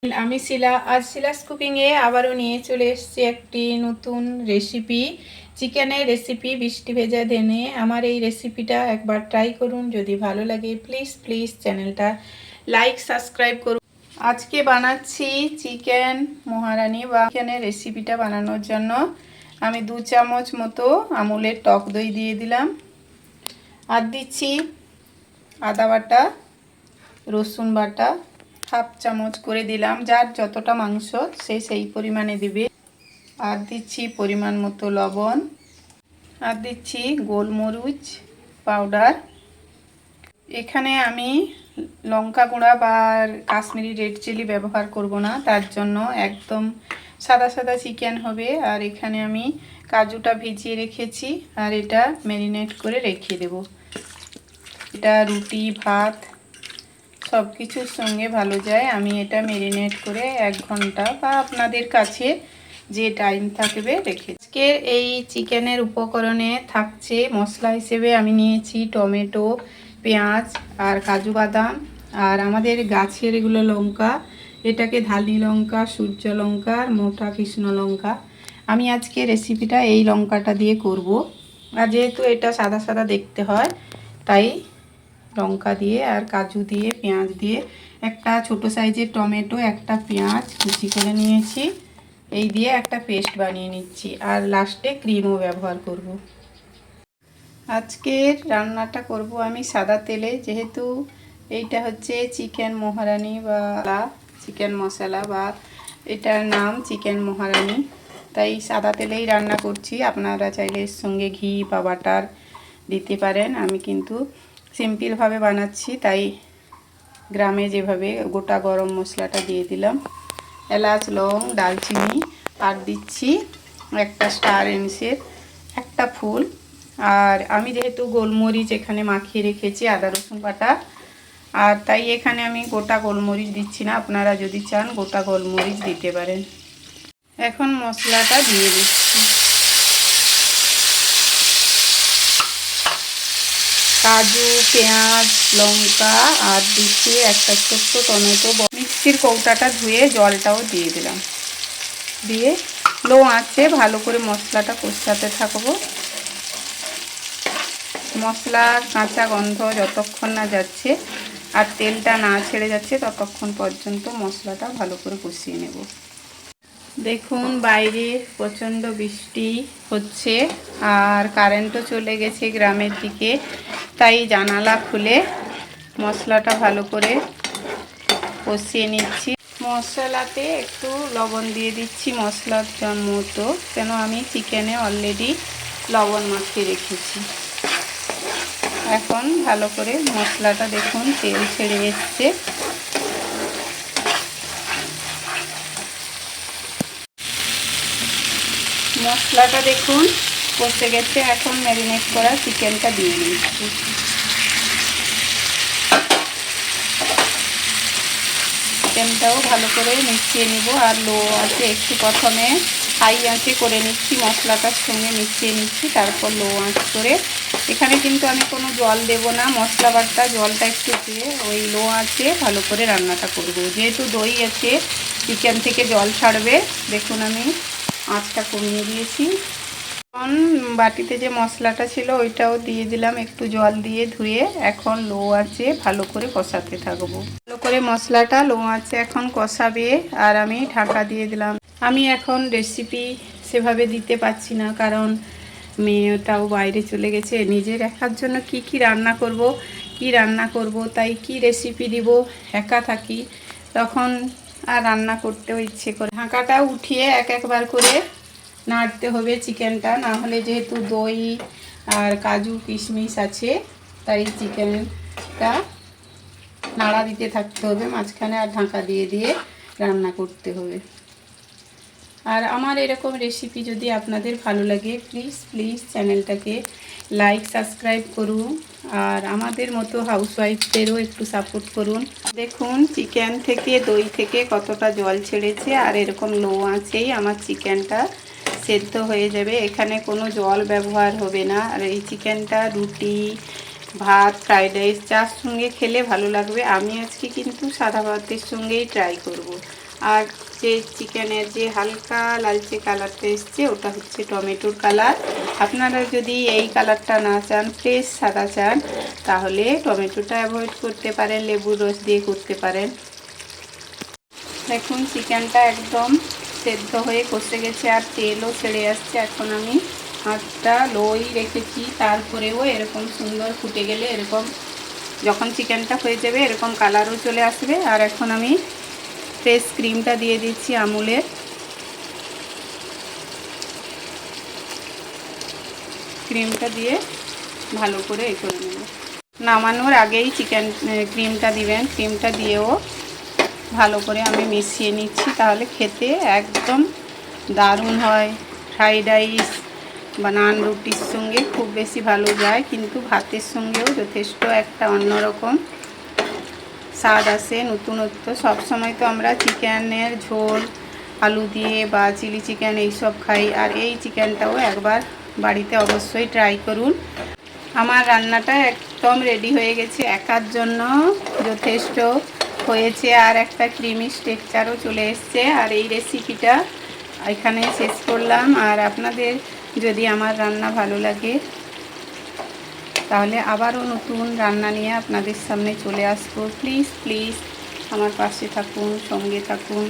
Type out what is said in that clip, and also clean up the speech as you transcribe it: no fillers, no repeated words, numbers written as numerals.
আমি আজ শিলাস কুকিংয়ে আবারও নিয়ে চলে এসেছি একটি নতুন রেসিপি, চিকেনের রেসিপি বৃষ্টি ভেজা দিনে। আমার এই রেসিপিটা একবার ট্রাই করুন, যদি ভালো লাগে প্লিজ চ্যানেলটা লাইক সাবস্ক্রাইব করুন। আজকে বানাচ্ছি চিকেন মহারানি বা চিকেনের রেসিপিটা বানানোর জন্য আমি 2 চামচ মতো আমুলের টক দই দিয়ে দিলাম, আর দিচ্ছি আদা বাটা, রসুন বাটা হাফ চামচ করে দিলাম, যার যতটা মাংস সেই পরিমাণে দিবে। আর দিচ্ছি পরিমাণ মতো লবণ, আর দিচ্ছি গোলমরিচ পাউডার। এখানে আমি লঙ্কা গুঁড়া বা কাশ্মীরি রেড চিলি ব্যবহার করব না, তার জন্য একদম সাদা চিকেন হবে। আর এখানে আমি কাজুটা ভিজিয়ে রেখেছি, আর এটা ম্যারিনেট করে রেখে দেব। এটা রুটি ভাত সব কিছুর সঙ্গে ভালো যায়। আমি এটা ম্যারিনেট করে 1 ঘন্টা বা আপনাদের কাছে যে টাইম থাকবে রেখে। আজকের এই চিকেনের উপকরণে থাকছে মশলা হিসেবে আমি নিয়েছি টমেটো, পেঁয়াজ আর কাজু বাদাম, আর আমাদের গাছের এগুলো লঙ্কা, এটাকে ধানি লঙ্কা, সূর্য লঙ্কা আর মোটা কৃষ্ণ লঙ্কা। আমি আজকে রেসিপিটা এই লঙ্কাটা দিয়ে করব, আর যেহেতু এটা সাদা দেখতে হয় তাই লঙ্কা দিয়ে আর কাজু দিয়ে পেঁয়াজ দিয়ে, একটা ছোট সাইজের টমেটো, একটা পেঁয়াজ কুচি করে নিয়েছি, এই দিয়ে একটা পেস্ট বানিয়ে নিচ্ছি। আর লাস্টে ক্রিমও ব্যবহার করব। আজকের রান্নাটা করব আমি সাদা তেলে, যেহেতু এইটা হচ্ছে চিকেন মহারানি বা চিকেন মশলা, বা এটার নাম চিকেন মহারানি, তাই সাদা তেলেই রান্না করছি। আপনারা চাইলে এর সঙ্গে ঘি বা বাটার দিতে পারেন, আমি কিন্তু সিম্পলভাবে বানাচ্ছি, তাই গ্রামে যেভাবে গোটা গরম মশলাটা দিয়ে দিলাম, এলাচ লং দালচিনি, আর দিচ্ছি একটা স্টার এনিসের একটা ফুল। আর আমি যেহেতু গোলমরিচ এখানে মাখিয়ে রেখেছি আদা রসুন বাটা, আর তাই এখানে আমি গোটা গোলমরিচ দিচ্ছি না, আপনারা যদি চান গোটা গোলমরিচ দিতে পারেন। এখন মশলাটা দিয়ে দিচ্ছি, কাজু পেঁয়াজ লঙ্কা, আর দিচ্ছি একটা ছোট্ট টমেটো। মিক্সির কৌটাটা ধুয়ে জলটাও দিয়ে দিলাম, দিয়ে লো আঁচে ভালো করে মশলাটা কষাতে থাকবো। মশলার কাঁচা গন্ধ যতক্ষণ না যাচ্ছে আর তেলটা না ছেড়ে যাচ্ছে ততক্ষণ পর্যন্ত মশলাটা ভালো করে কষিয়ে নেব। দেখুন বাইরে প্রচণ্ড বৃষ্টি হচ্ছে, আর কারেন্টও চলে গেছে গ্রামের দিকে, তাই জানালা খুলে মশলাটা ভালো করে কষিয়ে নিচ্ছি। মশলাতে একটু লবণ দিয়ে দিচ্ছি মশলার মতো, কেন আমি চিকেনে অলরেডি লবণ মাখিয়ে রেখেছি। এখন ভালো করে মশলাটা দেখুন তেল ছেড়ে এসছে। মশলাটা দেখুন কষে গেছে, এখন ম্যারিনেট করা চিকেনটা দিয়ে দিচ্ছি। চিকেনটাও ভালো করে মিশিয়ে নিব, আর লো আঁচে একটু প্রথমে হাই আঁচে করে নিচ্ছি, মশলাটার সঙ্গে মিশিয়ে নিচ্ছি, তারপর লো আঁচ করে। এখানে কিন্তু আমি কোনো জল দেব না, মশলা বাটা জলটা একটু দিয়ে ওই লো আঁচে ভালো করে রান্নাটা করব। যেহেতু দই আছে চিকেন থেকে জল ছাড়বে। দেখুন আমি আঁচটা কমিয়ে দিয়েছি। এখন বাটিতে যে মশলাটা ছিল ওইটাও দিয়ে দিলাম, একটু জল দিয়ে ধুয়ে। এখন লো আঁচে ভালো করে কষাতে থাকবো। ভালো করে মশলাটা লো আঁচে এখন কষাবে, আর আমি ঢাকা দিয়ে দিলাম। আমি এখন রেসিপি সেভাবে দিতে পারছি না, কারণ মেয়েটাও বাইরে চলে গেছে। নিজের একার জন্য কি রান্না করব তাই কি রেসিপি দিব, একা থাকি তখন আর রান্না করতেও ইচ্ছে করে। ঢাকাটা উঠিয়ে একবার করে নাড়তে হবে চিকেনটা, না হলে যেহেতু দই আর কাজু কিশমিশ আছে তাই চিকেনটা নাড়া দিতে থাকতে হবে মাঝখানে, আর ঢাকা দিয়ে রান্না করতে হবে। আর আমার এরকম রেসিপি যদি আপনাদের ভালো লাগে প্লিজ চ্যানেলটাকে লাইক সাবস্ক্রাইব করুন, আর আমাদের মতো হাউসওয়াইফদেরও একটু সাপোর্ট করুন। দেখুন চিকেন থেকে দই থেকে কতটা জল ছেড়েছে, আর এরকম লো আঁচেই আমার চিকেনটা সেদ্ধ হয়ে যাবে। এখানে কোনো জল ব্যবহার হবে না। আর এই চিকেনটা রুটি ভাত ফ্রাইড রাইস যার সঙ্গে খেলে ভালো লাগবে। আমি আজকে কিন্তু সাদা ভাতের সঙ্গেই ট্রাই করব। আর যে চিকেনের যে হালকা লালচে কালারটা এসছে ওটা হচ্ছে টমেটোর কালার। আপনারা যদি এই কালারটা না চান, ফ্রেশ সাদা চান, তাহলে টমেটোটা অ্যাভয়েড করতে পারেন, লেবুর রস দিয়ে করতে পারেন। দেখুন চিকেনটা একদম সেদ্ধ হয়ে কষে গেছে আর তেলও ছেড়ে আসছে। এখন আমি আঁচটা লোই রেখেছি, তারপরেও এরকম সুন্দর ফুটে গেলে, এরকম যখন চিকেনটা হয়ে যাবে এরকম কালারও চলে আসবে। আর এখন আমি ফ্রেশ ক্রিমটা দিয়ে দিচ্ছি আমুলের। ক্রিমটা দিয়ে ভালো করে এ করে নেব। নামানোর আগেই চিকেন ক্রিমটা দিবেন। ক্রিমটা দিয়েও ভালো করে আমি মিশিয়ে নিচ্ছি, তাহলে খেতে একদম দারুণ হয়। ফ্রাইড রাইস বা নান রুটির সঙ্গে খুব বেশি ভালো যায়, কিন্তু ভাতের সঙ্গেও যথেষ্ট একটা অন্যরকম স্বাদ আসে, নতুনত্ব। সবসময় তো আমরা চিকেনের ঝোল আলু দিয়ে বা চিলি চিকেন এইসব খাই, আর এই চিকেনটাও একবার বাড়িতে অবশ্যই ট্রাই করুন। আমার রান্নাটা একদম রেডি হয়ে গেছে, একার জন্য যথেষ্ট হয়েছে, আর একটা ক্রিমি টেক্সচারও চলে এসছে। আর এই রেসিপিটা এখানে শেষ করলাম। আর আপনাদের যদি আমার রান্না ভালো লাগে তাহলে আবারও নতুন রান্না নিয়ে আপনাদের সামনে চলে আসবো। প্লিজ প্লিজ আমার পাশে থাকুন, সঙ্গে থাকুন।